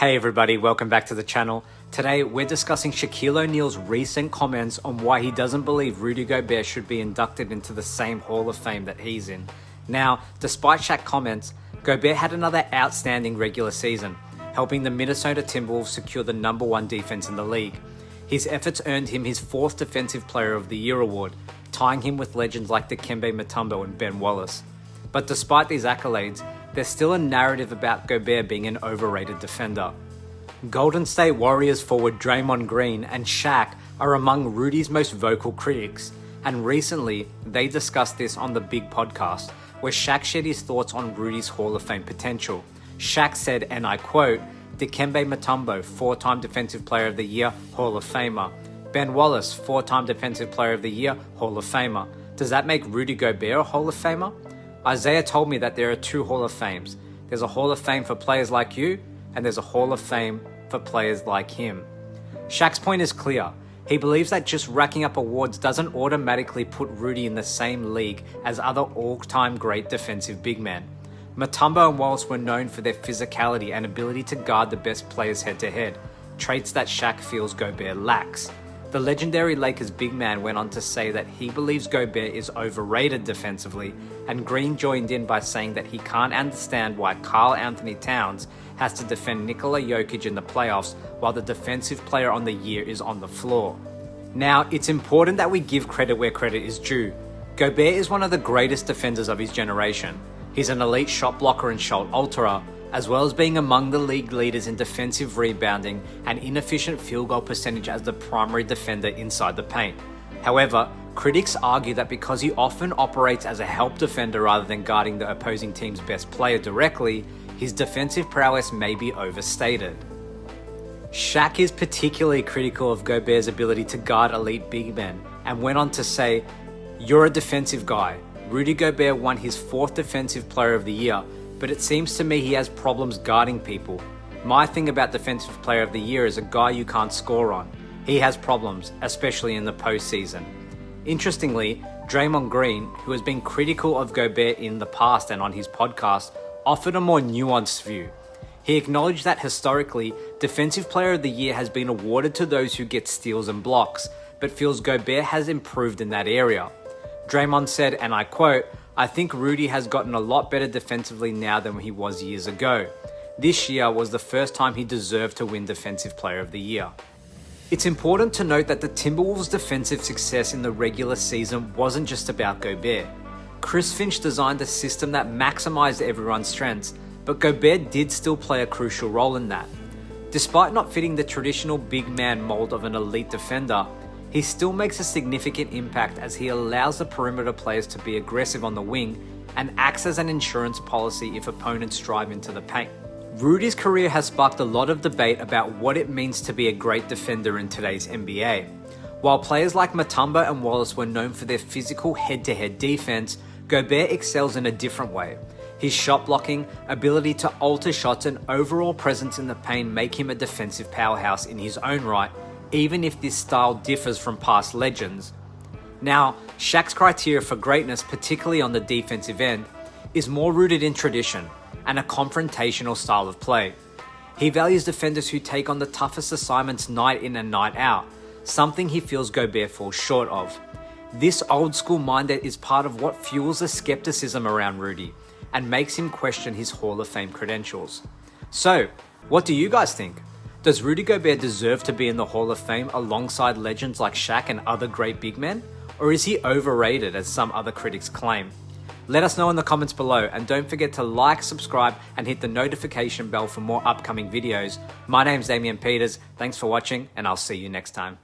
Hey everybody, welcome back to the channel. Today we're discussing Shaquille O'Neal's recent comments on why he doesn't believe Rudy Gobert should be inducted into the same Hall of Fame that he's in. Now, despite Shaq's comments, Gobert had another outstanding regular season, helping the Minnesota Timberwolves secure the #1 defense in the league. His efforts earned him his 4th Defensive Player of the Year award, tying him with legends like Dikembe Mutombo and Ben Wallace. But despite these accolades, there's still a narrative about Gobert being an overrated defender. Golden State Warriors forward Draymond Green and Shaq are among Rudy's most vocal critics, and recently they discussed this on the Big Podcast, where Shaq shared his thoughts on Rudy's Hall of Fame potential. Shaq said, and I quote, "Dikembe Mutombo, 4-time Defensive Player of the Year, Hall of Famer. Ben Wallace, 4-time Defensive Player of the Year, Hall of Famer. Does that make Rudy Gobert a Hall of Famer? Isaiah told me that there are 2 Hall of Fames. There's a Hall of Fame for players like you, and there's a Hall of Fame for players like him." Shaq's point is clear. He believes that just racking up awards doesn't automatically put Rudy in the same league as other all-time great defensive big men. Mutombo and Wallace were known for their physicality and ability to guard the best players head-to-head, traits that Shaq feels Gobert lacks. The legendary Lakers big man went on to say that he believes Gobert is overrated defensively, and Green joined in by saying that he can't understand why Karl Anthony Towns has to defend Nikola Jokic in the playoffs while the Defensive Player on the Year is on the floor. Now, it's important that we give credit where credit is due. Gobert is one of the greatest defenders of his generation. He's an elite shot blocker and shot alterer, as well as being among the league leaders in defensive rebounding and inefficient field goal percentage as the primary defender inside the paint. However, critics argue that because he often operates as a help defender rather than guarding the opposing team's best player directly, his defensive prowess may be overstated. Shaq is particularly critical of Gobert's ability to guard elite big men and went on to say, "You're a defensive guy. Rudy Gobert won his 4th Defensive Player of the Year, but it seems to me he has problems guarding people. My thing about Defensive Player of the Year is a guy you can't score on. He has problems, especially in the postseason." Interestingly, Draymond Green, who has been critical of Gobert in the past and on his podcast, offered a more nuanced view. He acknowledged that historically, Defensive Player of the Year has been awarded to those who get steals and blocks, but feels Gobert has improved in that area. Draymond said, and I quote, "I think Rudy has gotten a lot better defensively now than he was years ago. This year was the first time he deserved to win Defensive Player of the Year." It's important to note that the Timberwolves' defensive success in the regular season wasn't just about Gobert. Chris Finch designed a system that maximized everyone's strengths, but Gobert did still play a crucial role in that. Despite not fitting the traditional big man mold of an elite defender, he still makes a significant impact as he allows the perimeter players to be aggressive on the wing and acts as an insurance policy if opponents drive into the paint. Rudy's career has sparked a lot of debate about what it means to be a great defender in today's NBA. While players like Mutombo and Wallace were known for their physical head-to-head defense, Gobert excels in a different way. His shot blocking, ability to alter shots, and overall presence in the paint make him a defensive powerhouse in his own right, even if this style differs from past legends. Now, Shaq's criteria for greatness, particularly on the defensive end, is more rooted in tradition and a confrontational style of play. He values defenders who take on the toughest assignments night in and night out, something he feels Gobert falls short of. This old school mindset is part of what fuels the skepticism around Rudy and makes him question his Hall of Fame credentials. So, what do you guys think? Does Rudy Gobert deserve to be in the Hall of Fame alongside legends like Shaq and other great big men? Or is he overrated as some other critics claim? Let us know in the comments below, and don't forget to like, subscribe, and hit the notification bell for more upcoming videos. My name's Damian Peters, thanks for watching, and I'll see you next time.